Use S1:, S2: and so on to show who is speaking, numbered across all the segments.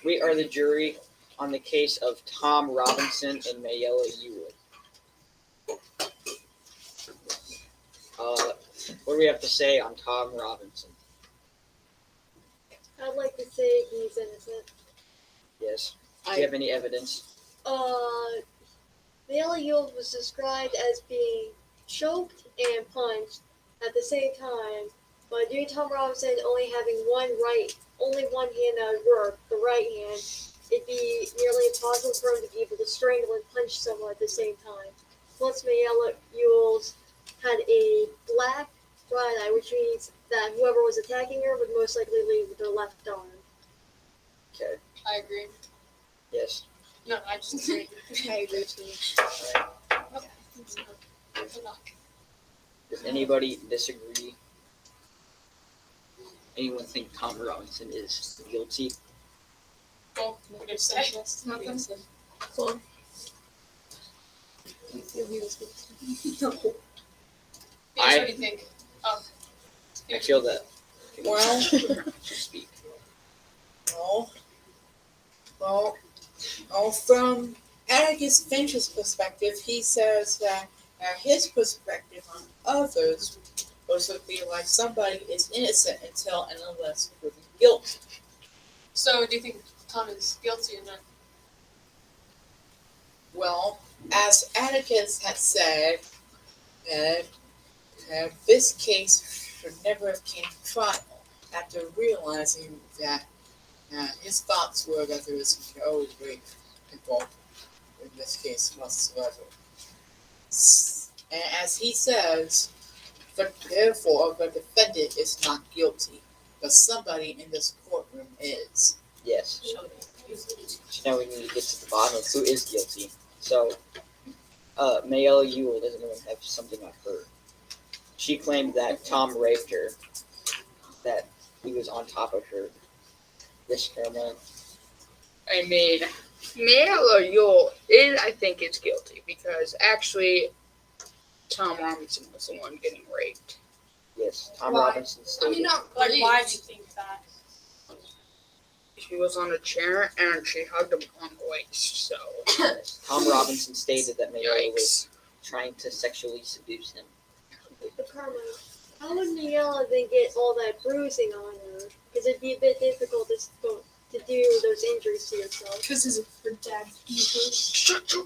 S1: We are the jury on the case of Tom Robinson and Mayella Ewell. What do we have to say on Tom Robinson?
S2: I'd like to say he's innocent.
S1: Yes. Do you have any evidence?
S2: Mayella Ewell was described as being choked and punched at the same time, but due to Tom Robinson only having only one hand that would work, the right hand, it'd be nearly impossible for him to be able to strangle and punch someone at the same time. Plus, Mayella Ewell's had a black right eye, which means that whoever was attacking her would most likely leave with their left arm.
S1: Okay.
S3: I agree.
S1: Yes.
S3: No, I just agree.
S2: I agree too.
S3: Okay. Good luck.
S1: Does anybody disagree? Anyone think Tom Robinson is guilty?
S3: Well, we could say nothing.
S2: Cool.
S1: I-
S3: What do you think?
S1: I feel that.
S4: Well,
S1: Speak.
S4: From Atticus Finch's perspective, he says that his perspective on others was to be like somebody is innocent until and unless proven guilty.
S3: So, do you think Tom is guilty or not?
S4: Well, as Atticus had said, this case should never have came to trial after realizing that his thoughts were that there was no rape involved in this case whatsoever. And as he says, therefore the defendant is not guilty, but somebody in this courtroom is.
S1: Yes. So now we need to get to the bottom of who is guilty. So, Mayella Ewell, does anyone have something on her? She claimed that Tom raped her, that he was on top of her. This Caroline.
S5: I mean, Mayella Ewell I think, is guilty because actually, Tom Robinson was the one getting raped.
S1: Yes, Tom
S3: Why?
S1: Robinson stated.
S3: Like, why do you think that?
S5: She was on a chair and she hugged him on the waist. So,
S1: Yes, Tom Robinson stated that Mayella was
S5: yikes.
S1: trying to sexually seduce him.
S2: But Carmen, how would Mayella then get all that bruising on her? Because it'd be a bit difficult to do those injuries to yourself.
S3: Because her dad beat her.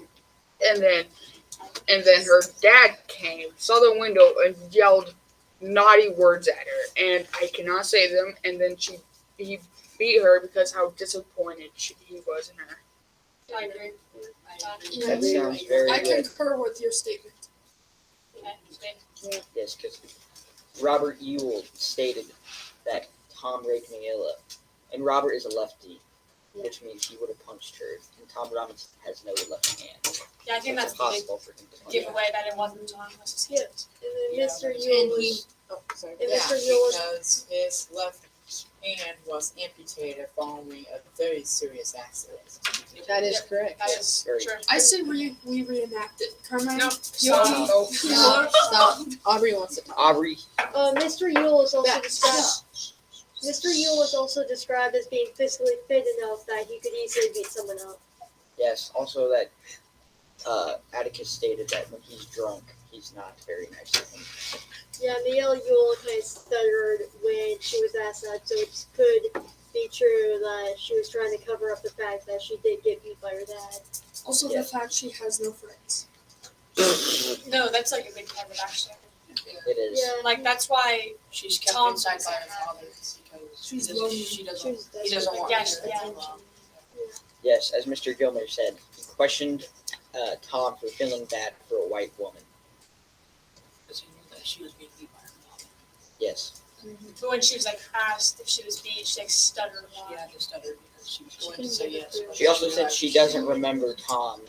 S5: And then her dad came, saw the window, and yelled naughty words at her, and I cannot say them. And then he beat her because how disappointed he was in her.
S3: I agree.
S1: That sounds very
S6: I
S1: good.
S6: concur with your statement.
S3: Okay.
S1: Yes, because Robert Ewell stated that Tom raped Mayella, and Robert is a lefty, which means he would have punched her, and Tom Robinson has no left hand.
S3: Yeah, I think
S1: So
S3: that's
S1: it's
S3: the big
S1: impossible for him to punch.
S3: giveaway that it wasn't Tom. It was his
S2: Yeah.
S3: hand.
S2: And then Mr.
S4: And
S2: Ewell
S4: he,
S2: was
S4: sorry,
S2: And
S4: yeah,
S2: Mr. Ewell was-
S4: because his left hand was amputated following a very serious accident.
S7: That is
S3: Yep.
S7: correct.
S3: That is
S1: Very
S3: true.
S6: I said we reenact it. Carmine?
S3: No,
S6: You
S3: stop.
S7: Stop. Aubrey wants to talk.
S1: Aubrey,
S2: Mr. Ewell was also
S7: That-
S2: described. Mr. Ewell was also described as being physically fit enough that he could easily beat someone up.
S1: yes, also that Atticus stated that when he's drunk, he's not very nice to him.
S2: Yeah, Mayella Ewell kind of stuttered when she was asked that, so it could be true that she was trying to cover up the fact that she did get beat by her dad.
S6: Also,
S1: Yeah.
S6: the fact she has no friends.
S3: No, that's like a big part of it, actually.
S1: It is.
S2: Yeah,
S3: Like, that's why
S8: She's kept
S3: Tom's
S8: inside by her
S3: upset.
S8: father because
S6: She's
S8: she
S6: lonely.
S8: doesn't,
S2: she was
S8: he
S2: desperate
S8: doesn't want
S3: Yes,
S8: her
S3: yeah.
S8: alone.
S1: Yes, as Mr. Gilmer said, he questioned Tom for feeling bad for a white woman.
S8: Because he knew that she was being beat by her father.
S1: Yes.
S3: but when she was like asked if she was beat, she like stuttered a
S8: She
S3: lot.
S8: had to stutter because she was going to
S2: couldn't
S8: say
S2: get it
S8: yes.
S2: through.
S1: She also said she doesn't remember Tom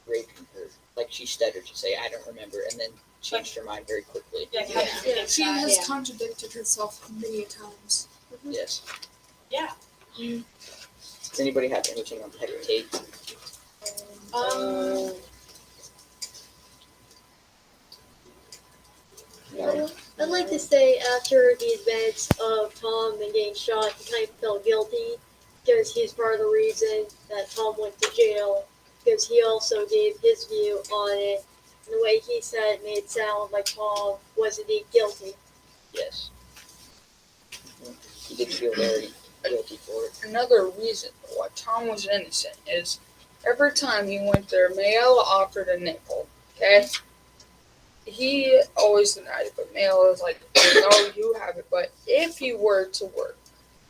S1: raping her. Like, she stuttered to say, I don't remember, and then changed her mind very quickly.
S3: Yeah,
S7: Yeah.
S3: yeah.
S6: She has
S7: Yeah.
S6: contradicted herself many times.
S1: Yes.
S3: Yeah.
S1: Does anybody have anything on Tate? No.
S2: I'd like to say after the events of Tom and getting shot, he kind of felt guilty because he's part of the reason that Tom went to jail, because he also gave his view on it. And the way he said it made it sound like Tom was indeed guilty.
S1: Yes. He did feel very guilty for it.
S5: Another reason why Tom was innocent is every time he went there, Mayella offered a nickel. Okay? He always denied it, but Mayella was like, no, you have it. But if you were to work,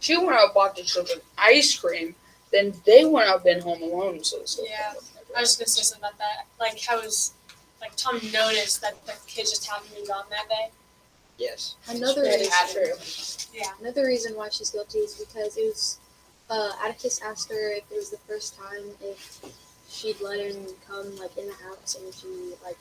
S5: she went out and bought the children ice cream, then they wouldn't have been home alone. So
S3: Yeah. I was just gonna say something about that. Like how was like Tom noticed that the kids just happened to be gone that day.
S1: Yes.
S6: Another
S7: That
S6: reason,
S7: is true.
S3: Yeah.
S6: another reason why she's guilty is because it was Atticus asked her if it was the first time if she'd let him come like in the house, and she like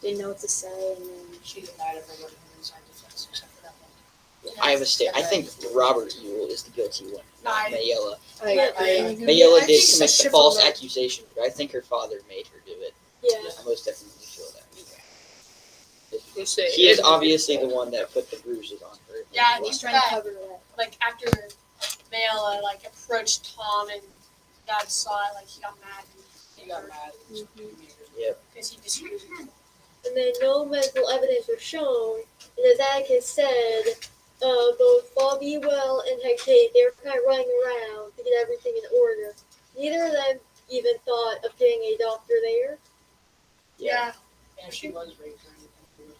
S6: didn't know what to say, and then
S8: She denied ever letting him inside the fence except for that one.
S1: I have a I think Robert Ewell is the guilty one, not
S3: I-
S1: Mayella.
S6: I agree.
S1: Mayella
S6: I
S1: did
S6: think
S1: commit
S6: so,
S1: the false
S6: Shipper-
S1: accusation, but I think her father made her do it.
S2: Yeah.
S1: I most definitely feel that.
S5: He said
S1: He is
S5: it-
S1: obviously the one that put the bruises on her.
S3: Yeah, and
S6: He's
S3: he's
S6: trying to
S3: that
S6: cover that.
S3: like after Mayella like approached Tom and Dad saw it, like he got mad
S8: He got mad.
S3: because he disagreed with him.
S2: And then no medical evidence was shown. And as Atticus said, both Bob Ewell and Tate, they were kind of running around to get everything in order. Neither of them even thought of getting a doctor there.
S3: Yeah.
S8: And she was raped during the interview.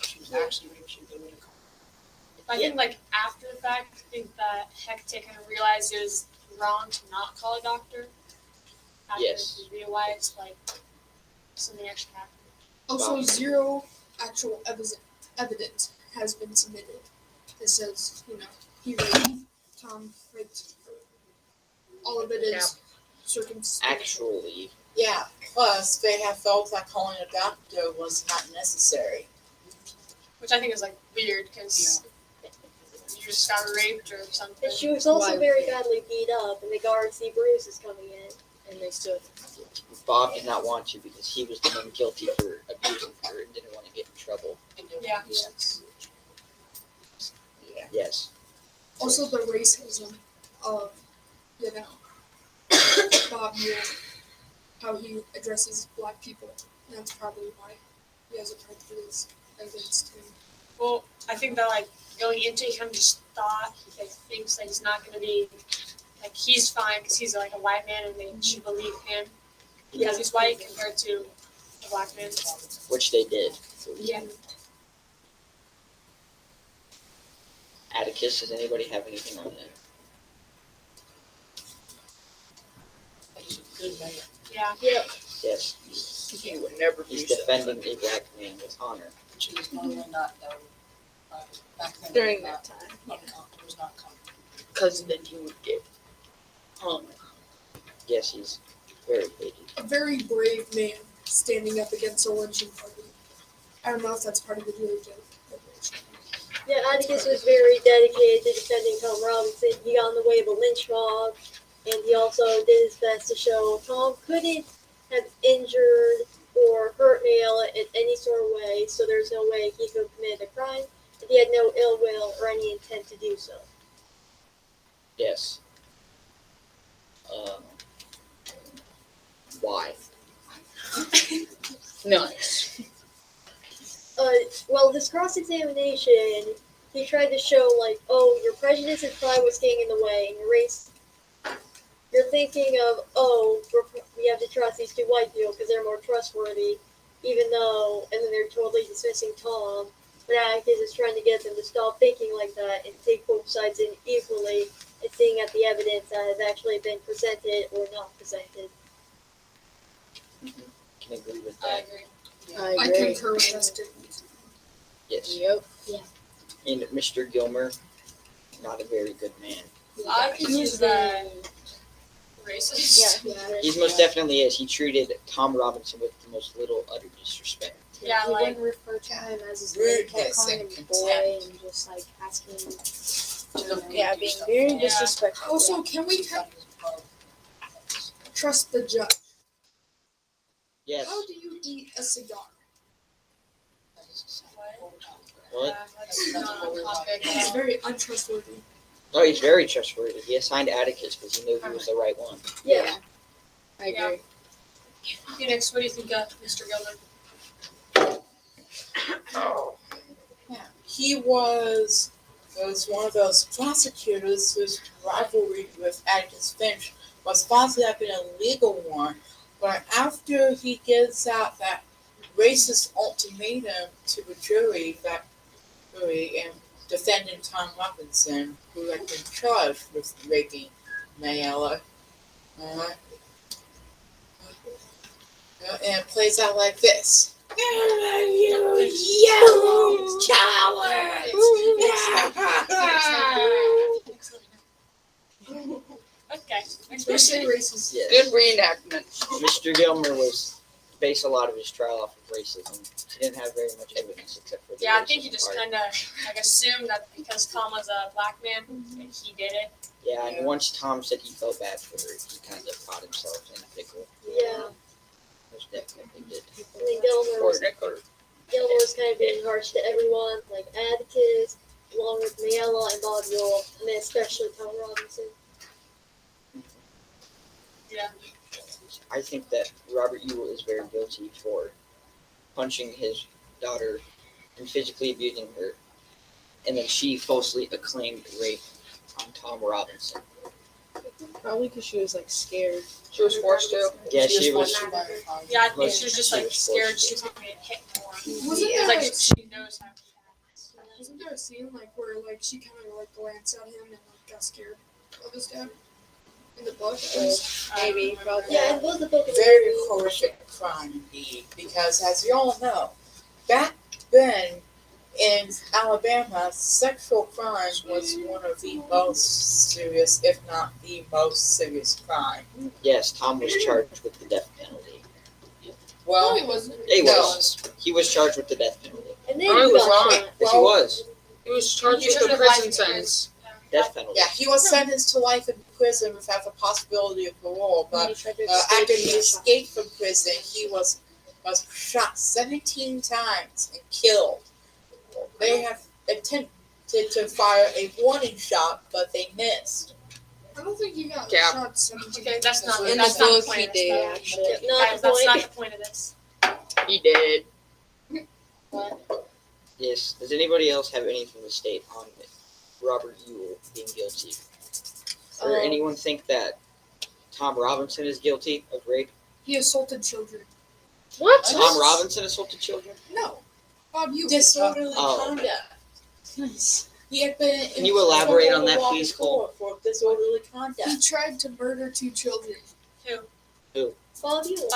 S8: She was actually raped. She was in a car.
S3: I think like after the fact, I think that Tate kind of realized it was wrong to not call a doctor. After
S1: Yes.
S3: he realized like something actually happened.
S6: Also,
S1: Wow.
S6: zero actual evidence has been submitted that says, he raped Tom, raped her. All of it is circumstantial.
S1: Actually,
S4: Yeah, plus they have felt that calling a doctor was not necessary.
S3: Which I think is like weird because you just got raped or something.
S2: And she was also
S6: Why?
S2: very badly beat up, and the guards see bruises coming in.
S6: And they still.
S1: Bob did not want to because he was the one guilty for abusing her and didn't want to get in trouble.
S3: Yeah.
S6: Yes.
S1: Yes.
S6: Also, the racism of, Bob Ewell, how he addresses black people. And that's probably why he has a prejudice against him.
S3: Well, I think that like going into it, he kind of just thought he thinks that he's not gonna be like he's fine because he's like a white man and they should believe him because he's white compared to a black man.
S1: Which they did.
S3: Yeah.
S1: Atticus, does anybody have anything on that?
S8: He's a good man.
S3: Yeah.
S1: Yes.
S5: he would never do
S1: He's
S5: so.
S1: defending a black man with honor.
S8: She was normally not back then.
S7: During
S8: it
S7: that
S8: was
S7: time.
S8: not- It was not common.
S5: Because then he would get hung.
S1: Yes, he's very hated.
S6: A very brave man standing up against a lynching party. I don't know if that's part of the jury joke.
S2: Yeah, Atticus was very dedicated to defending Tom Robinson. He got in the way of a lynch mob, and he also did his best to show Tom couldn't have injured or hurt Mayella in any sort of way, so there's no way he could have committed a crime, and he had no ill will or any intent to do so.
S1: Yes. Why?
S5: Nice.
S2: Well, this cross-examination, he tried to show, like, oh, your prejudice and pride was getting in the way, and your race, you're thinking of, oh, we have to trust these two white people because they're more trustworthy, even though, and then they're totally dismissing Tom, but Atticus is trying to get them to stop thinking like that and take both sides in equally, and seeing at the evidence that has actually been presented or not presented.
S1: Can agree with
S3: I
S1: that.
S3: agree.
S6: I concur with that statement.
S1: Yes.
S5: Yep.
S1: And Mr. Gilmer, not a very good man.
S3: I think he's racist.
S6: Yeah.
S1: He most definitely is. He treated Tom Robinson with the most little utter disrespect.
S3: Yeah,
S6: He
S3: like
S6: wouldn't refer to him as his name,
S4: Rudeness
S6: kept calling him
S4: and
S6: boy
S4: contempt.
S6: and just like asking him.
S7: Yeah, being very
S3: Yeah.
S7: disrespectful.
S6: Also, can we trust the judge?
S1: Yes.
S6: How do you eat a cigar?
S1: What?
S3: yeah, that's not a topic.
S6: He's very untrustworthy.
S1: Oh, he's very trustworthy. He assigned Atticus because he knew he was the right one.
S2: Yeah.
S5: I
S3: Yeah.
S5: agree.
S3: Phoenix, what do you think of Mr. Gilman?
S4: He was one of those prosecutors whose rivalry with Atticus Finch was thought to have been a legal one, but after he gives out that racist ultimatum to the jury and defendant Tom Robinson, who had been charged with raping Mayella, and it plays out like this. You yellow cowards!
S3: Okay.
S8: Especially racist.
S1: Yes.
S5: Good reenactment.
S1: Mr. Gilmer was based a lot of his trial off of racism. He didn't have very much evidence except for the
S3: Yeah, I think he
S1: racism
S3: just
S1: part.
S3: kind of like assumed that because Tom was a black man, that he did it.
S1: Yeah, and once Tom said he felt bad for her, he kind of caught himself in a pickle.
S2: Yeah.
S1: Most definitely did.
S2: And then Gilmore was kind of being harsh to everyone, like Atticus, along with Mayella and Bob Ewell, and then especially Tom Robinson.
S3: Yeah.
S1: I think that Robert Ewell is very guilty for punching his daughter and physically abusing her, and then she falsely acclaimed rape on Tom Robinson.
S6: Probably because she was like scared.
S5: She was forced to.
S1: Yeah, she was.
S3: Yeah, I think
S1: Was-
S3: she was just
S1: she
S3: like
S1: was
S3: scared
S1: forced
S3: she was gonna get hit more.
S8: Wasn't
S3: It's
S8: there
S3: like
S8: a-
S3: she knows how to act.
S8: Wasn't there a scene like where like she kind of like glanced at him and like got scared of his dad in the book?
S6: Maybe, probably.
S2: Yeah, it was the book of the
S4: Very
S2: movie.
S4: horrific crime indeed, because as you all know, back then in Alabama, sexual crime was one of the most serious, if not the most serious crime.
S1: Yes, Tom was charged with the death penalty.
S4: Well,
S8: No, he wasn't.
S1: He
S4: No.
S1: was. He was charged with the death penalty.
S2: And then
S5: Oh,
S2: he
S5: he was
S2: got
S5: wrong.
S2: shot.
S1: Yes, he was.
S5: He was charged
S3: He
S5: with a
S3: was
S5: prison
S3: life
S5: sentence.
S1: Death penalty.
S4: yeah, he was sentenced to life in prison without the possibility of parole, but
S6: He tried to
S4: after
S6: escape
S4: he
S6: and got shot.
S4: escaped from prison, he was shot 17 times and killed. They have attempted to fire a warning shot, but they missed.
S8: I don't think he got
S5: Yeah.
S8: shot 17
S3: Okay, that's not
S6: In
S3: that's
S6: the
S3: not the
S6: book,
S3: point
S6: he
S3: of this.
S6: did,
S3: though.
S6: actually.
S2: Not
S3: Guys,
S2: the
S3: that's not
S2: point.
S3: the point of this.
S5: He did.
S1: Yes. Does anybody else have anything to state on Robert Ewell being guilty? Or
S2: Oh.
S1: anyone think that Tom Robinson is guilty of rape?
S8: He assaulted children.
S5: What?
S1: Tom Robinson assaulted children?
S8: No. Bob, you.
S4: Disorderly
S1: Oh.
S4: conduct.
S6: Nice.
S4: He had been
S1: Can you elaborate on that,
S4: in
S1: please, Cole?
S4: for disorderly conduct.
S8: He tried to murder 2 children.
S2: Bob Ewell.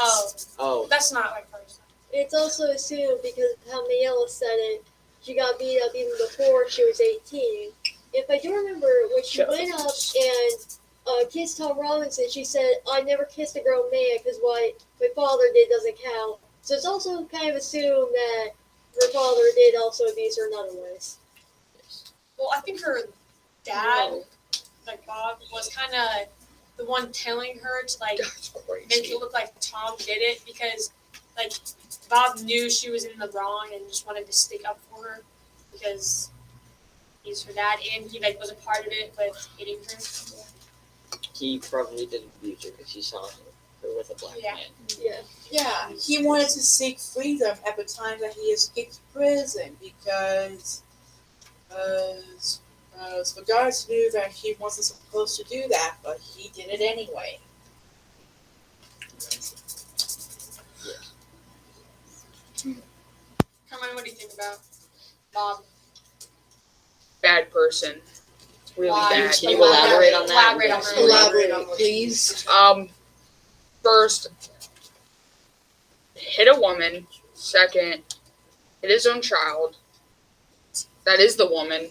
S1: Oh,
S3: That's not like first.
S2: It's also assumed because of how Mayella said it, she got beat up even before she was 18. If I do remember, when she went up and kissed Tom Robinson, she said, "I never kissed a grown man because what my father did doesn't count." So it's also kind of assumed that her father did also abuse her in other ways.
S3: Well, I think her dad, like Bob, was kind of the one telling her to like
S5: That's
S3: make
S5: crazy.
S3: it look like Tom did it because like Bob knew she was in the wrong and just wanted to stick up for her because he's her dad and he like was a part of it but hating her.
S1: he probably did abuse her because he saw her with a black
S3: Yeah.
S1: man.
S2: Yeah.
S4: Yeah, he wanted to seek freedom at the time that he escaped prison because the guards knew that he wasn't supposed to do that, but he did it anyway.
S3: Carmine, what do you think about Bob?
S5: Bad person. Really
S3: Why?
S5: bad.
S1: Can you elaborate on that?
S3: Elaborate on that.
S8: Elaborate on what
S6: please.
S5: First, hit a woman. Second, hit his own child. That is the woman.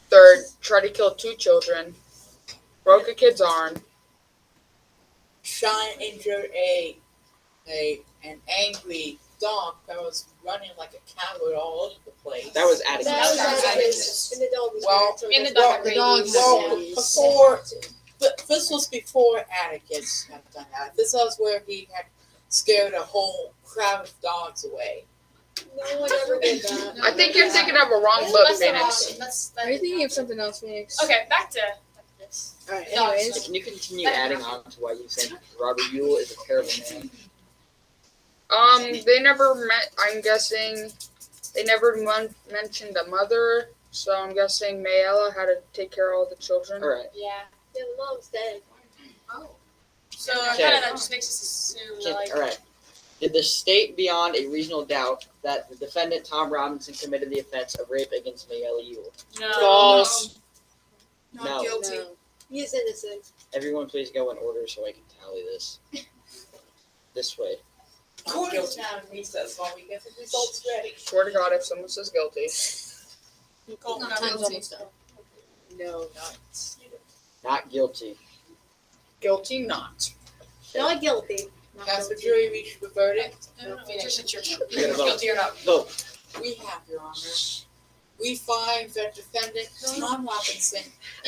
S5: Third, try to kill 2 children. Broke a kid's arm.
S4: Shot and injured an angry dog that was running like a coward all over the place.
S1: That was Atticus.
S2: That was
S3: Atticus.
S2: Atticus. And the dog was
S4: Well,
S2: weird, so
S3: and the
S2: that's-
S3: dog
S6: The dog
S4: Well,
S6: had
S4: before, but this was before Atticus had done that. This was where he had scared a whole crowd of dogs away.
S2: No one ever did that.
S5: I think you're thinking of a wrong book,
S3: That's
S5: Phoenix.
S3: that's
S6: Are you thinking of something else, Phoenix?
S3: Okay, back to this.
S6: Alright,
S3: No,
S6: anyways.
S1: Can you continue adding on to why you think Robert Ewell is a terrible man?
S5: They never met. I'm guessing they never mentioned a mother, so I'm guessing Mayella had to take care of all the children.
S1: All right.
S3: Yeah.
S2: Yeah, the mom's dead.
S3: So
S1: Okay.
S3: kind of that just makes us assume that like
S1: All right. Did the state beyond a reasonable doubt that the defendant Tom Robinson committed the offense of rape against Mayella Ewell?
S3: no.
S5: False.
S8: Not
S1: No.
S8: guilty.
S2: No. He is innocent.
S1: Everyone, please go in order so I can tally this. This way.
S4: Court is now in recess while we get the results ready.
S5: Swear to God, if someone says guilty.
S3: Cool.
S8: Not
S3: No,
S8: guilty.
S6: Time's almost up.
S4: No, not.
S1: Not guilty.
S5: Guilty not.
S2: Not guilty.
S4: Has the jury reached the verdict?
S3: no, Phoenix, it's your turn.
S1: You're gonna vote.
S3: Guilty or not?
S1: Vote.
S4: We have, Your Honor. We find that defendant Tom Robinson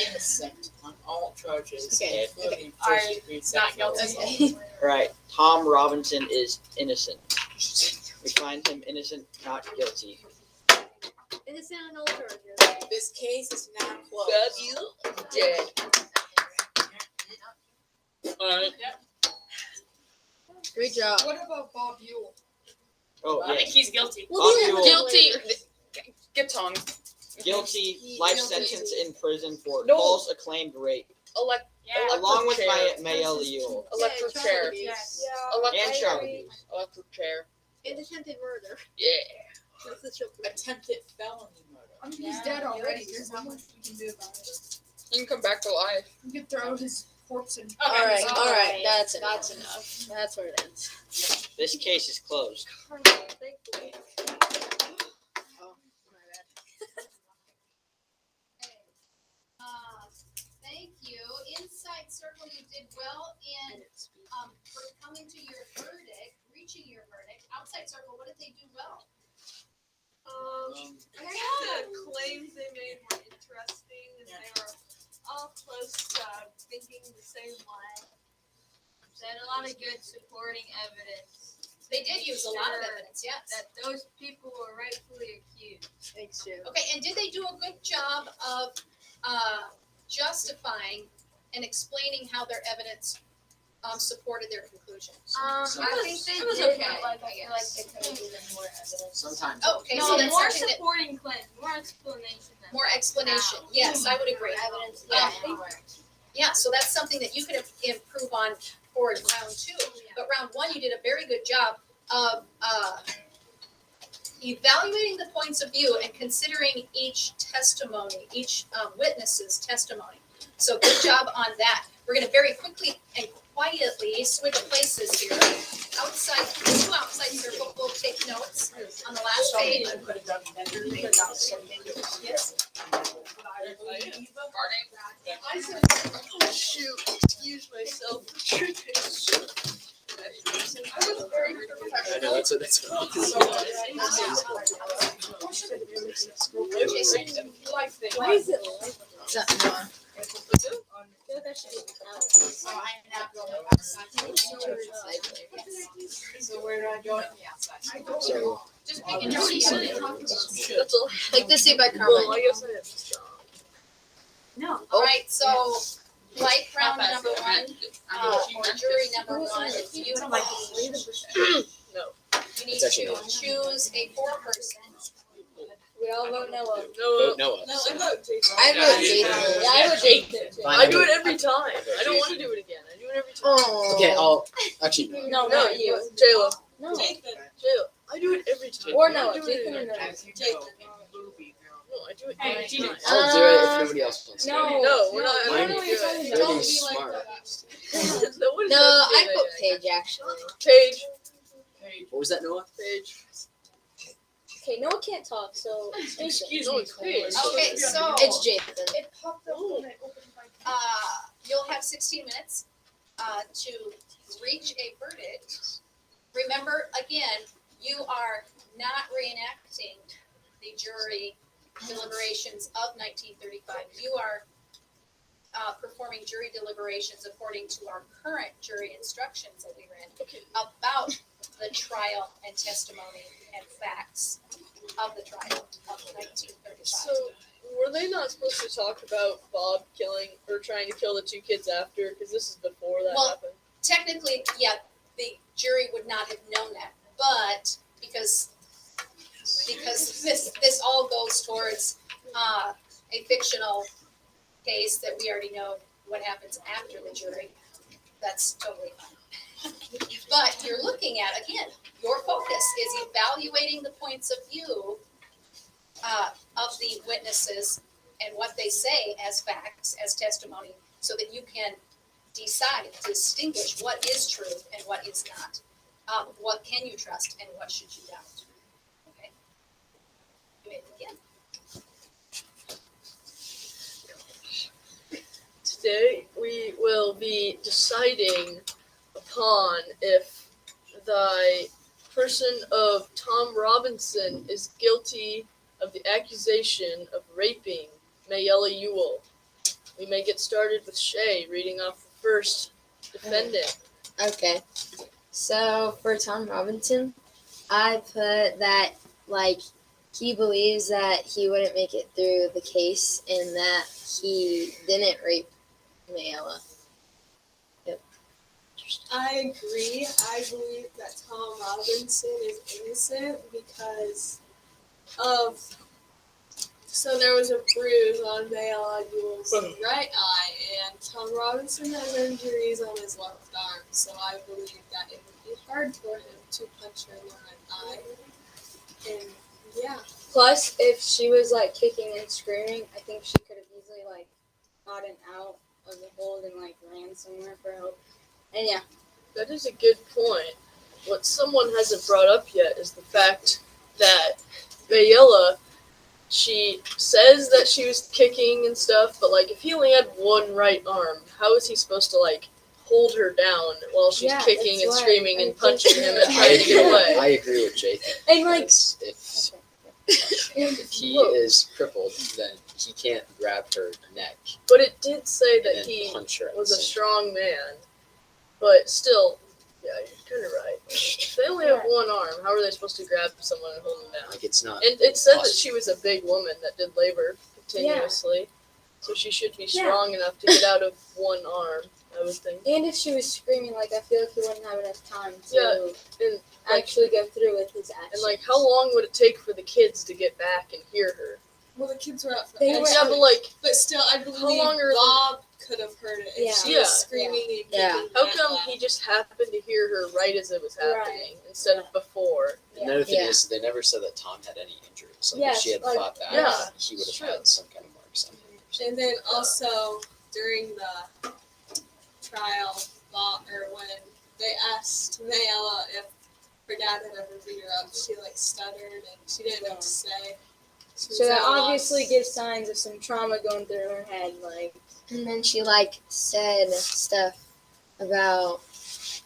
S4: innocent on all charges,
S6: Okay,
S4: including
S3: Are
S4: first-degree
S3: Not
S4: sexual
S3: guilty.
S4: assault.
S1: All right. Tom Robinson is innocent. We find him innocent, not guilty.
S2: Innocent on all charges.
S4: This case is now closed.
S5: Dead. Alright.
S6: Great job.
S8: What about Bob Ewell?
S1: Oh,
S3: I
S1: yeah.
S3: think he's guilty.
S1: Bob Ewell,
S5: Guilty. Get tongue.
S1: guilty, life sentence in prison for
S5: No.
S1: false acclaimed rape,
S3: Yeah.
S1: along with
S5: chair.
S1: Mayella Ewell.
S5: Electric
S2: Yeah,
S5: chair.
S2: child abuse.
S3: Yes.
S5: Electric
S1: And
S5: chair.
S1: child abuse.
S5: Electric chair.
S2: And attempted murder.
S5: Yeah.
S2: That's the triple.
S4: Attempted felony murder.
S8: I mean, he's dead already. There's not much we can do about it.
S5: You can come back to life.
S8: We could throw his corpse in.
S3: Okay,
S6: Alright,
S3: so-
S6: alright, that's enough.
S2: That's enough.
S6: That's where it ends.
S1: This case is closed.
S2: Thankfully.
S6: Oh, my bad.
S9: Thank you. Inside Circle, you did well in for coming to your verdict, reaching your verdict. Outside Circle, what did they do well?
S10: I think the claims they made were interesting, and they were all close to thinking the same way.
S9: They had a lot of good supporting evidence. They did use a lot of evidence, yes. That those people were rightfully accused.
S6: Thanks, Jim.
S9: Okay, and did they do a good job of justifying and explaining how their evidence supported their conclusions?
S10: I think they
S9: it was
S10: did,
S9: okay,
S10: but like, I
S9: I
S10: feel like
S9: guess.
S10: they could have given more evidence.
S1: Sometimes.
S9: Okay,
S10: No,
S9: so that's
S10: more
S9: something that,
S10: supporting claims, more explanation. than
S9: more explanation.
S10: how.
S9: Yes, I would agree.
S10: Evidence,
S9: Yeah, so that's something that you could improve on for round two. But round one, you did a very good job of evaluating the points of view and considering each testimony, each witness's testimony. So good job on that. We're going to very quickly and quietly switch places here. Outside, the two outside circle will take notes on the last page. Yes.
S10: Oh shoot, excuse myself.
S11: I know, that's
S2: Why is it like
S6: Is that Noah?
S4: So where do I join?
S1: So,
S9: Just making notes.
S6: Like this say by
S10: Well,
S6: Carmen.
S10: I guess I have to stop.
S9: No. All right, so like round number one, or jury number one, you
S10: No.
S9: need
S11: It's actually
S9: to
S11: not.
S9: choose a four-person.
S2: we all vote Noah?
S11: Vote Noah.
S10: No, I vote Jason.
S6: I vote Jason.
S2: Yeah, I vote Jason.
S11: Fine,
S10: I do
S11: vote-
S10: it every time. I don't want to do it again. I do it every time.
S6: Oh.
S11: Okay, I'll actually.
S10: No, not you. Jayla.
S6: No.
S10: Jayla. I do it every time.
S6: Or
S10: I
S6: Noah.
S10: do it
S6: Jason or
S10: every
S6: Noah.
S10: time.
S4: As you know, in the movie,
S10: No, I do it
S3: Hey,
S10: every
S3: Gina.
S10: time.
S11: I'll do it if nobody else wants to.
S10: No, we're not.
S11: Mine-
S10: I'm not doing it.
S11: They're being smart.
S10: No, what is
S6: No,
S10: that
S6: I
S10: thing
S6: put
S10: that-
S6: Paige actually.
S10: Paige.
S11: What was that, Noah?
S10: Paige.
S2: Okay, Noah can't talk, so it's Jason.
S10: Excuse me, Paige.
S9: Okay, so
S6: It's Jason.
S2: It popped up when I opened my.
S9: you'll have 16 minutes to reach a verdict. Remember, again, you are not reenacting the jury deliberations of 1935. You are performing jury deliberations according to our current jury instructions that we ran about the trial and testimony and facts of the trial of 1935.
S10: So, were they not supposed to talk about Bob killing or trying to kill the two kids after? Because this is before that
S9: Well,
S10: happened.
S9: Technically, yeah, the jury would not have known that, but because this all goes towards a fictional case that we already know what happens after the jury, that's totally fine. But you're looking at, again, your focus is evaluating the points of view of the witnesses and what they say as facts, as testimony, so that you can decide, distinguish what is true and what is not. What can you trust and what should you doubt? Okay. You may begin.
S10: Today we will be deciding upon if the person of Tom Robinson is guilty of the accusation of raping Mayella Ewell. We may get started with Shay reading off the first defendant.
S6: Okay. So for Tom Robinson, I put that he believes that he wouldn't make it through the case and that he didn't rape Mayella.
S10: I agree. I believe that Tom Robinson is innocent because of. So there was a bruise on Mayella Ewell's right eye, and Tom Robinson has injuries on his left arm. So I believe that it would be hard for him to punch her in the right eye. And yeah.
S6: Plus, if she was kicking and screaming, I think she could have easily gotten out of the hold and ran somewhere for help. And yeah.
S10: That is a good point. What someone hasn't brought up yet is the fact that Mayella, she says that she was kicking and stuff, but if he only had one right arm, how is he supposed to hold her down while she's kicking and screaming and punching him and trying to get away?
S11: I agree with Jake.
S6: And
S11: If he is crippled, then he can't grab her neck
S10: But it did say
S11: and
S10: that
S11: then
S10: he
S11: punch her. At
S10: was
S11: the
S10: a
S11: same
S10: strong man, but still, yeah, you're kind of right. If they only have one arm, how are they supposed to grab someone and hold them down?
S11: time. It's not.
S10: And it said that she was a big woman that did labor continuously, so she should be strong enough to get out of one arm, I would think.
S6: And if she was screaming, I feel like he wouldn't have enough time to
S10: And
S6: actually go through with his actions.
S10: and how long would it take for the kids to get back and hear her?
S8: Well, the kids were out for
S6: They were
S10: Yeah, but
S8: but still, I believe
S10: long are
S8: Bob could have heard it if she was screaming and kicking.
S10: how
S8: that
S10: come
S8: loud.
S10: he just happened to hear her right as it was happening instead of before?
S11: Another thing is, they never said that Tom had any injuries. So if she had fought back, he would have had some kind of marks on him.
S8: And then also during the trial, when they asked Mayella if her dad had ever beat her up, she stuttered and she didn't know what to say.
S6: So that obviously gives signs of some trauma going through her head, And then she said stuff about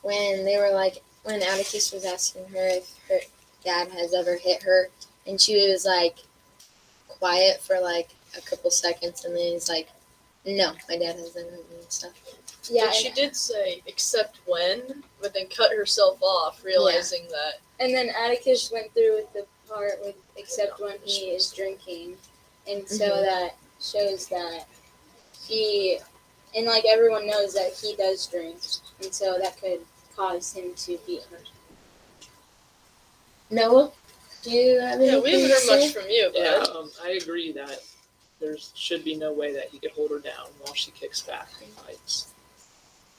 S6: when they were when Atticus was asking her if her dad has ever hit her, and she was quiet for a couple seconds, and then he's no, my dad hasn't hit me and stuff.
S10: Yeah, but she did say except when, but then cut herself off, realizing that.
S6: And then Atticus went through with the part with except when he is drinking, and so that shows that he, and everyone knows that he does drink, and so that could cause him to beat her. Noah, do you have anything
S10: we haven't
S6: to
S10: heard
S6: say?
S10: much from you,
S12: Yeah,
S10: but
S12: I agree that there should be no way that he could hold her down while she kicks back and fights.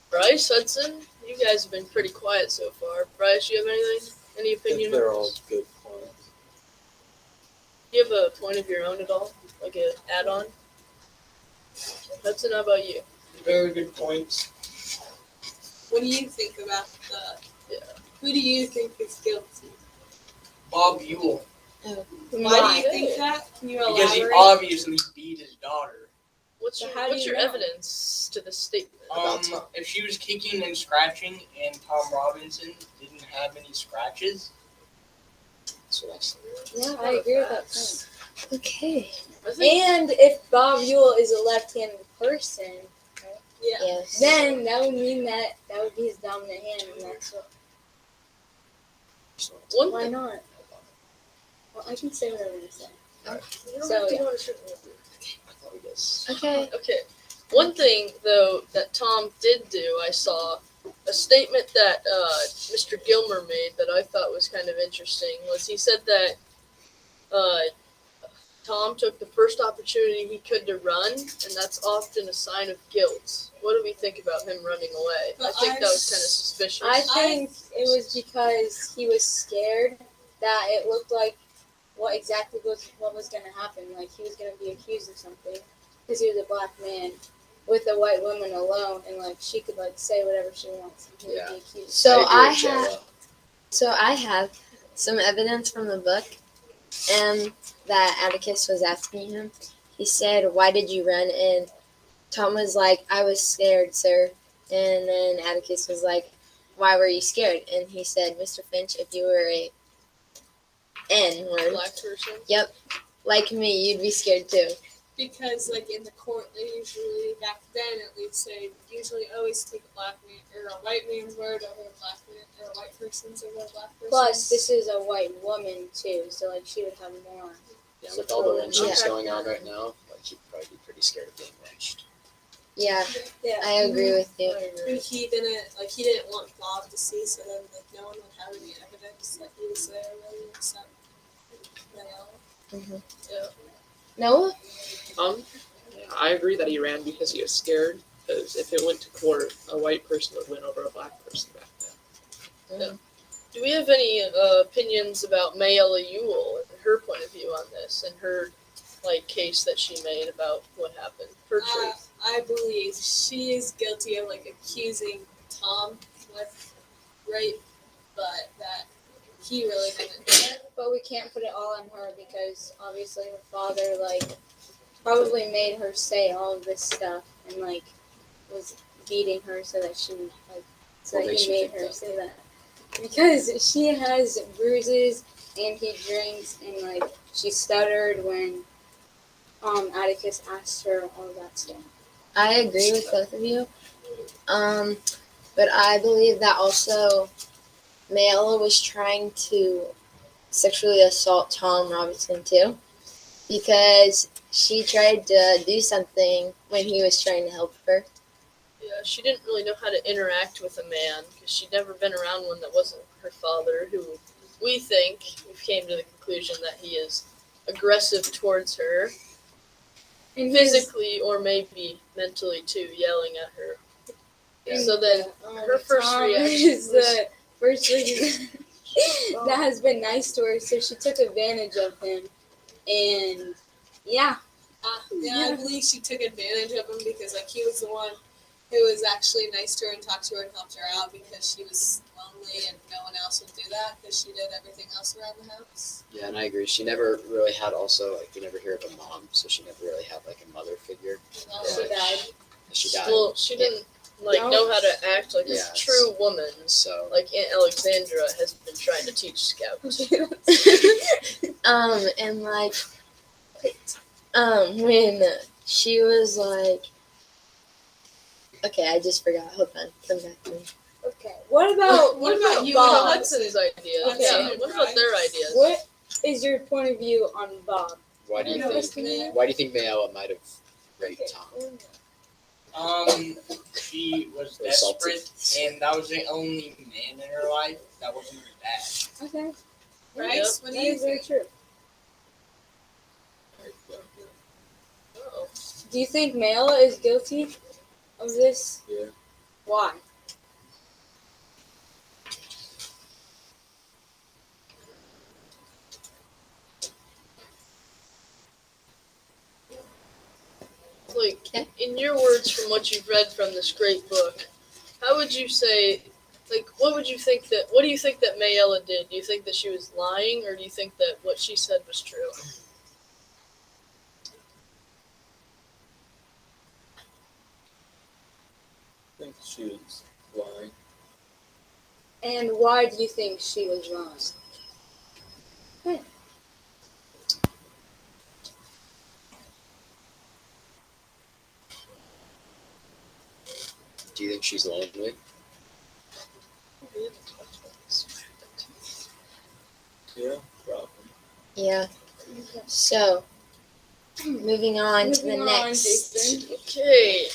S10: Bryce, Hudson, you guys have been pretty quiet so far. Bryce, you have anything? Any opinion?
S11: They're all good points.
S10: Do you have a point of your own at all? Like an add-on? Hudson, how about you?
S13: Very good points.
S8: What do you think about who do you think is guilty?
S13: Bob Ewell.
S8: Why do you think that? Can you
S13: Because he
S8: elaborate?
S13: obviously beat his daughter.
S10: What's
S6: So
S10: your,
S6: how do
S10: what's
S6: you
S10: your
S6: know?
S10: evidence to the statement?
S13: If she was kicking and scratching and Tom Robinson didn't have any scratches,
S11: That's what I said.
S6: Yeah, I agree with that point. Okay.
S10: I think
S6: And if Bob Ewell is a left-handed person,
S8: Yeah.
S6: then that would mean that would be his dominant hand, and that's what.
S14: One
S6: Why
S14: thing,
S6: not? Well, I can say whatever I say.
S14: you don't
S6: So,
S14: have to
S6: yeah.
S14: go in a certain order.
S11: I thought we just.
S6: Okay.
S14: Okay. One thing though that Tom did do, I saw a statement that Mr. Gilmer made that I thought was kind of interesting. Was he said that Tom took the first opportunity he could to run, and that's often a sign of guilt. What do we think about him running away? I think that was kind of suspicious.
S6: I think it was because he was scared that it looked like what was going to happen. Like he was going to be accused of something because he was a black man with a white woman alone, and like she could like say whatever she wants. And he would be accused.
S11: I agree with Jayla.
S6: So I have some evidence from the book, and that Atticus was asking him. He said, "Why did you run?" And Tom was like, "I was scared, sir." And then Atticus was like, "Why were you scared?" And he said, "Mr. Finch, if you were a N-word,
S14: Black person.
S6: yep, like me, you'd be scared too."
S10: Because like in the court, they usually back then at least they usually always take a black man or a white man's word over a black man or a white person's over a black person.
S6: Plus, this is a white woman too, so like she would have more.
S11: Yeah, with all the lynchings
S6: Yeah.
S11: going on right now, like he'd probably be pretty scared of being lynched.
S6: Yeah,
S10: Yeah.
S6: I agree with you.
S10: He didn't want Bob to see, so then like no one would have any evidence that he was there really except Mayella.
S14: Yeah.
S6: Noah?
S12: I agree that he ran because he was scared. Because if it went to court, a white person would win over a black person back then.
S14: Yeah. Do we have any opinions about Mayella Ewell and her point of view on this and her case that she made about what happened? Her truth.
S10: I believe she is guilty of accusing Tom with rape, but that he really didn't do it.
S6: But we can't put it all on her because obviously her father probably made her say all of this stuff and was beating her so that she so that he made her say that. Because she has bruises and he drinks and she stuttered when Atticus asked her all that stuff. I agree with both of you. But I believe that also Mayella was trying to sexually assault Tom Robinson too, because she tried to do something when he was trying to help her.
S14: Yeah, she didn't really know how to interact with a man because she'd never been around one that wasn't her father, who we came to the conclusion that he is aggressive towards her,
S6: And
S14: physically or maybe mentally too, yelling at her. Yeah. So then her first
S6: Tom
S14: reaction
S6: is the first person that has been nice to her, so she took advantage of him, and yeah.
S10: I believe she took advantage of him because he was the one who was actually nice to her and talked to her and helped her out because she was lonely and no one else would do that because she did everything else around the house.
S11: Yeah, and I agree. She never really had we never hear of a mom, so she never really had a mother figure.
S6: She died.
S11: She died.
S14: Well, she didn't know how to act like a true woman.
S11: So
S14: Aunt Alexandra has been trying to teach Scout.
S6: And when she was okay, I just forgot. Hold on, come back to me. Okay, what about
S14: you
S6: Bob?
S14: and Hudson's ideas?
S6: Okay.
S14: Yeah, what about their ideas?
S6: What is your point of view on Bob?
S11: why do you think Mayella might have raped Tom?
S13: She was
S11: Assaulted.
S13: desperate, and that was the only man in her life. That wasn't her dad.
S6: Okay,
S10: Right?
S14: Yep.
S10: What do
S6: that
S10: you
S6: is very
S10: think?
S6: true. Do you think Mayella is guilty of this?
S11: Yeah.
S6: Why?
S14: In your words, from what you've read from this great book, how would you say, what do you think that Mayella did? Do you think that she was lying, or do you think that what she said was true?
S11: I think she was lying.
S6: And why do you think she was lying? Okay.
S11: Do you think she's lonely? Yeah, problem.
S6: Yeah. So, moving on to the
S5: Moving on,
S6: next.
S5: Jason. Okay.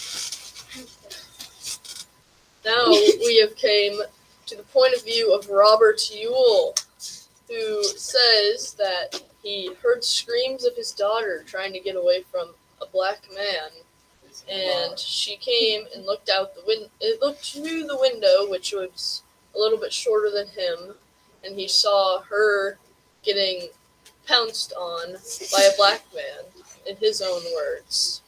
S5: Now we have came to the point of view of Robert Ewell, who says that he heard screams of his daughter trying to get away from a black man, and she came and looked out the window. It looked through the window, which was a little bit shorter than him, and he saw her getting pounced on by a black man, in his own words.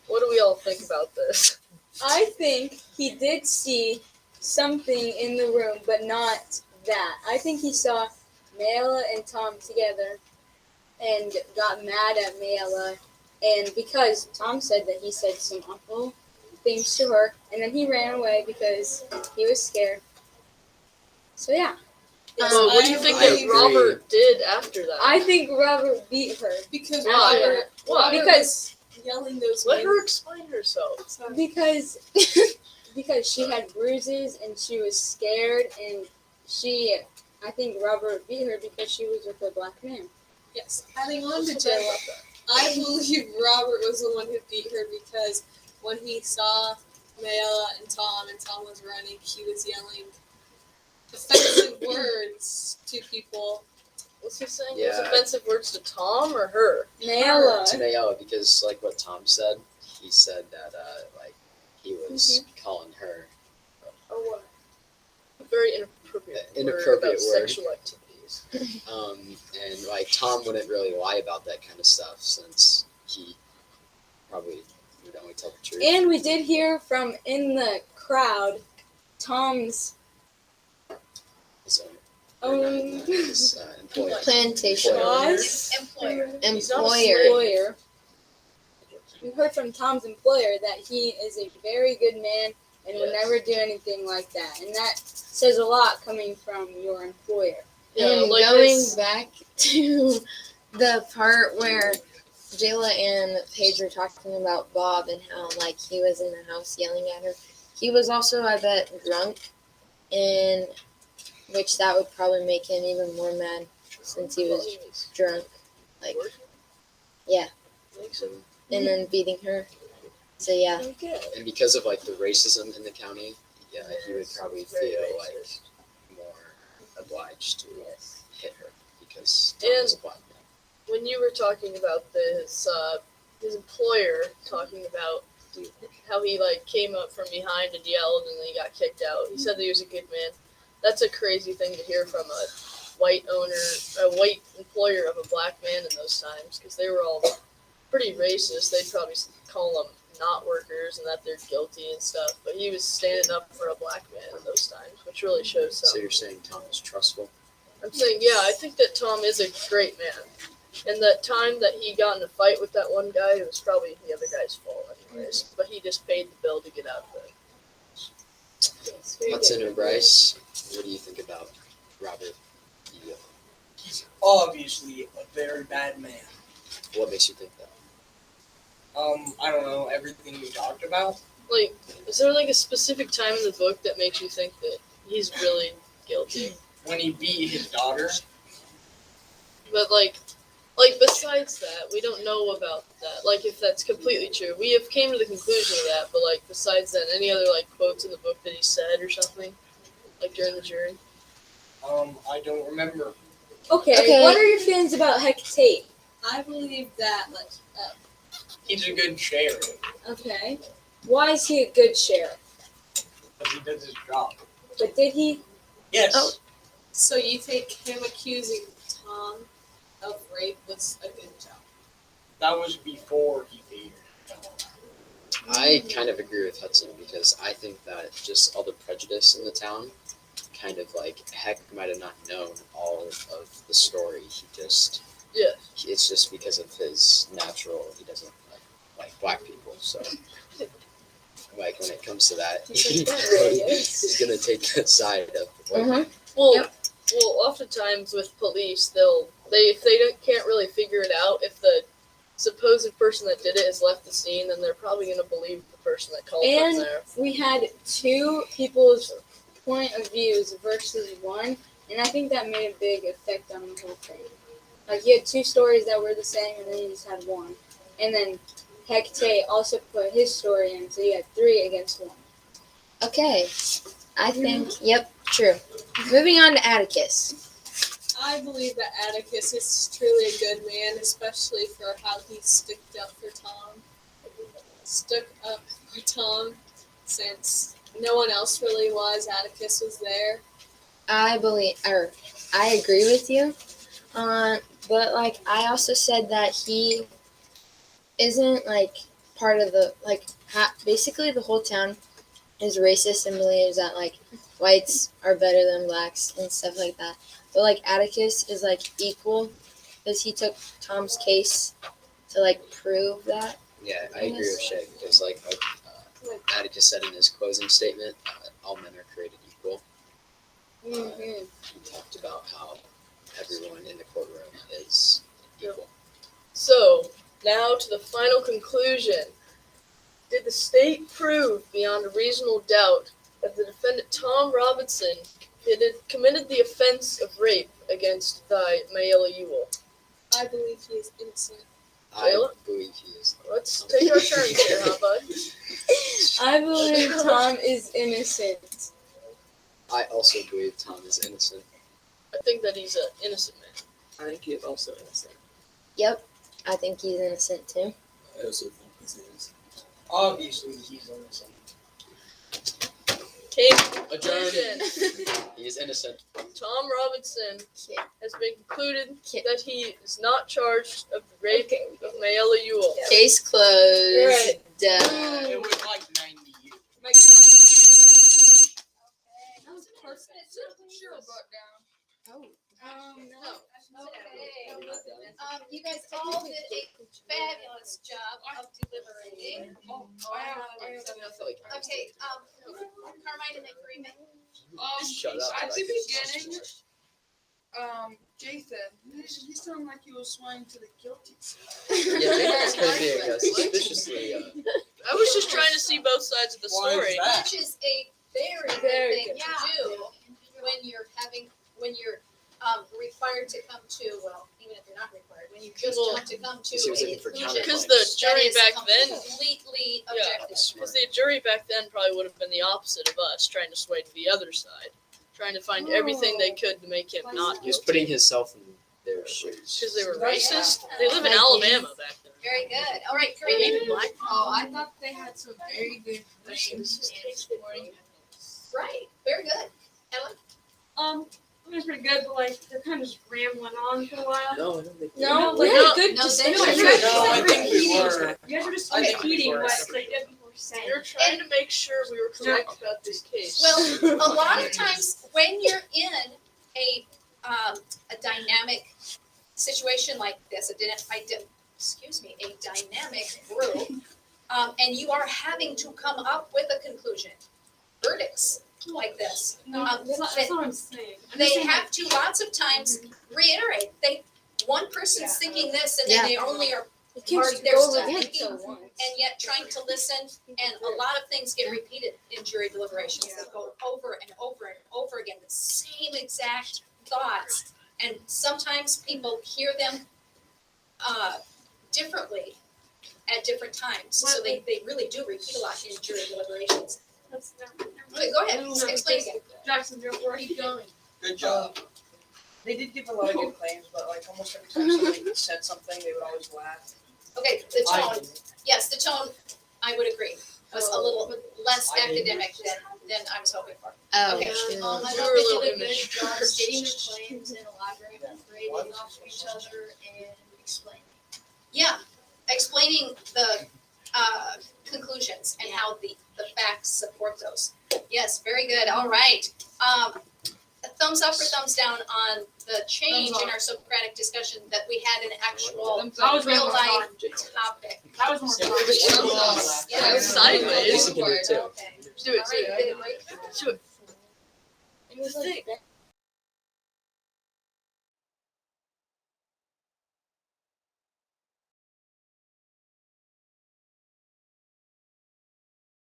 S5: What do we all think about this?
S7: I think he did see something in the room, but not that. I think he saw Mayella and Tom together and got mad at Mayella. And because Tom said that he said some awful things to her, and then he ran away because he was scared. So yeah.
S5: Well, what do you think that Robert did after that?
S7: I think Robert beat her.
S10: Because
S5: Why? Why?
S7: Because
S10: yelling those
S5: Let
S10: names.
S5: her explain herself.
S7: because she had bruises and she was scared, and I think Robert beat her because she was with a black man.
S10: Yes, adding on to Jen, I believe Robert was the one who beat her because when he saw Mayella and Tom was running, he was yelling offensive words to people.
S5: Was he saying
S11: Yeah.
S5: those offensive words to Tom or her?
S7: Mayella.
S11: To Mayella, because like what Tom said, he said that like he was calling her
S5: A very inappropriate
S11: Inappropriate
S5: word about
S11: word.
S5: sexual activities.
S11: and like Tom wouldn't really lie about that kind of stuff since he probably would only tell the truth.
S7: And we did hear from in the crowd Tom's
S11: His employer.
S6: Plantation
S11: Employer.
S6: owner.
S9: Employer.
S7: employer. We heard from Tom's employer that he is a very good man and would never do anything like that. And that says a lot coming from your employer.
S5: Yeah,
S6: And
S5: like
S6: going
S5: this-
S6: back to the part where Jayla and Paige were talking about Bob and how like he was in the house yelling at her. He was also, I bet, drunk, and which that would probably make him even more mad since he was drunk. Like, yeah, and then beating her. So yeah.
S11: And because of like the racism in the county, yeah, he would probably feel like more obliged to hit her because Tom was a black man.
S5: When you were talking about this, his employer talking about how he like came up from behind and yelled and then he got kicked out. He said that he was a good man. That's a crazy thing to hear from a white employer of a black man in those times, because they were all pretty racist. They'd probably call them not workers and that they're guilty and stuff. But he was standing up for a black man in those times, which really shows
S11: So
S5: something.
S11: you're saying Tom is trustful?
S5: I'm saying, yeah, I think that Tom is a great man. And that time that he got in a fight with that one guy, it was probably the other guy's fault anyways. But he just paid the bill to get out of it.
S11: Hudson or Bryce, what do you think about Robert Ewell?
S13: He's obviously a very bad man.
S11: What makes you think that?
S13: I don't know, everything we talked about.
S5: Like, is there like a specific time in the book that makes you think that he's really guilty?
S13: When he beat his daughter.
S5: But like besides that, we don't know about that. Like, if that's completely true, we have came to the conclusion of that. But like, besides that, any other like quotes in the book that he said or something, like during the jury?
S13: I don't remember.
S7: Okay, what are your feelings about Tate?
S10: I believe that
S13: He's a good sheriff.
S7: Okay. Why is he a good sheriff?
S13: Because he does his job.
S7: But did he?
S13: Yes.
S6: Oh.
S10: So you think him accusing Tom of rape was a good job?
S13: That was before he beat her.
S11: I kind of agree with Hudson because I think that just all the prejudice in the town kind of like Heck might have not known all of the story. It's just because of his natural, he doesn't like black people, so like when it comes to that, he's gonna take the side of white people.
S5: Well, oftentimes with police, if they can't really figure it out, if the supposed person that did it has left the scene, then they're probably going to believe the person that called them there.
S7: We had two people's point of views versus one, And I think that made a big effect on the whole thing. Like, you had two stories that were the same, and then you just had one. And then Tate also put his story in, so you had 3 against 1.
S6: Okay, I think, yep, true. Moving on to Atticus.
S10: I believe that Atticus is truly a good man, especially for how he stuck up for Tom, since no one else really was. Atticus was there.
S6: I agree with you. But like, I also said that he isn't like part of the basically the whole town is racist and believes that like whites are better than blacks and stuff like that. But like Atticus is like equal because he took Tom's case to like prove that.
S11: Yeah, I agree with Shay because like Atticus said in his closing statement, all men are created equal.
S6: Mm-hmm.
S11: He talked about how everyone in the courtroom is equal.
S14: So, now to the final conclusion. Did the state prove beyond a reasonable doubt that the defendant Tom Robinson committed the offense of rape against the Mayella Ewell?
S10: I believe he is innocent.
S11: I
S14: Jayla?
S11: believe he is.
S14: Let's take our turns here, huh, bud?
S7: I believe Tom is innocent.
S11: I also believe Tom is innocent.
S14: I think that he's an innocent man.
S12: I think he is also innocent.
S6: Yep, I think he's innocent too.
S15: I also think he's innocent.
S13: Obviously, he's innocent.
S14: Case
S11: Adjourned.
S14: conclusion.
S11: He is innocent.
S14: Tom Robinson
S6: Yeah.
S14: has been concluded
S6: Yeah.
S14: that he is not charged of the rape of Mayella Ewell.
S6: Case closed.
S14: Right.
S13: It was like 90 years.
S9: That was perfect. You guys all did a fabulous job of deliberating. Okay, Carmine in agreement.
S11: Shut up.
S16: At the beginning, Jason, he sounded like he was swaying to the guilty side.
S11: Yeah, Jason's kind of being suspiciously.
S14: I was just trying to see both sides of the
S13: Why is
S14: story.
S13: that?
S9: Which is a very good
S7: Very
S9: thing
S7: good.
S9: to do when you're required to come to, well, even if you're not required, when you just
S14: Well,
S9: want to come to
S11: he was
S9: a
S11: looking for
S9: conclusion
S14: Because
S11: counterpoints.
S14: the jury
S9: that is
S14: back then,
S9: completely
S14: Yeah.
S9: objective.
S14: because the jury back then probably would have been the opposite of us, trying to sway to the other side, trying to find everything they could to make him not
S11: He was
S14: guilty.
S11: putting himself in their shoes.
S14: Because they were racist. They live in Alabama back then.
S9: Very good. All right,
S14: They
S9: Karina.
S14: hated black.
S16: Oh, I thought they had some very good things and supporting evidence.
S9: Right. Very good. Ellen?
S3: It was pretty good, but like they're kind of just rambling on for a while.
S11: No, I don't think.
S7: No,
S3: like,
S14: no,
S7: good
S9: no,
S7: discussion.
S9: they were
S3: good.
S13: No, I think we were.
S3: You guys were just
S13: I think we
S3: repeating
S13: were.
S3: what like people were saying.
S14: We were trying to make sure we were correct about this case.
S9: Well, a lot of times when you're in a dynamic situation like this, a dynamic group, and you are having to come up with a conclusion, verdicts like this.
S3: That's not what I'm saying. I'm just
S9: They
S3: saying,
S9: have to lots of times reiterate. One person's thinking this, and then they only are
S7: You can't
S9: Or
S7: just
S9: they're
S7: go
S9: still
S7: over
S9: thinking,
S7: it once.
S9: and yet trying to listen, and a lot of things get repeated in jury deliberations. They go over and over and over again, the same exact thoughts. And sometimes people hear them differently at different times. So they really do repeat a lot in jury deliberations.
S3: that's
S9: Okay, go ahead, explain again.
S3: Jackson, where are you going?
S13: Good job.
S16: They did give a lot of good claims, but like almost every time somebody said something, they would always laugh.
S9: Okay, the tone, yes, the tone, I would agree, was a little less academic than I was hoping for.
S6: Oh,
S9: Okay.
S6: true.
S14: We
S8: I thought
S14: were a
S8: they
S14: little
S8: did a good
S14: immature.
S8: job stating their claims and elaborating, grading off each other and explaining.
S9: Yeah, explaining the conclusions and how the facts support those. Yes, very good, all right. A thumbs up or thumbs down on the change in our Socratic discussion that we had an actual
S3: That was
S9: real
S3: more
S9: life
S3: fun.
S9: topic.
S3: That was more fun.
S9: Yeah.
S14: Sideways.
S11: Jason can do it too.
S14: Do it,
S9: All right,
S14: do it.
S9: good.
S14: Do it.
S7: It was like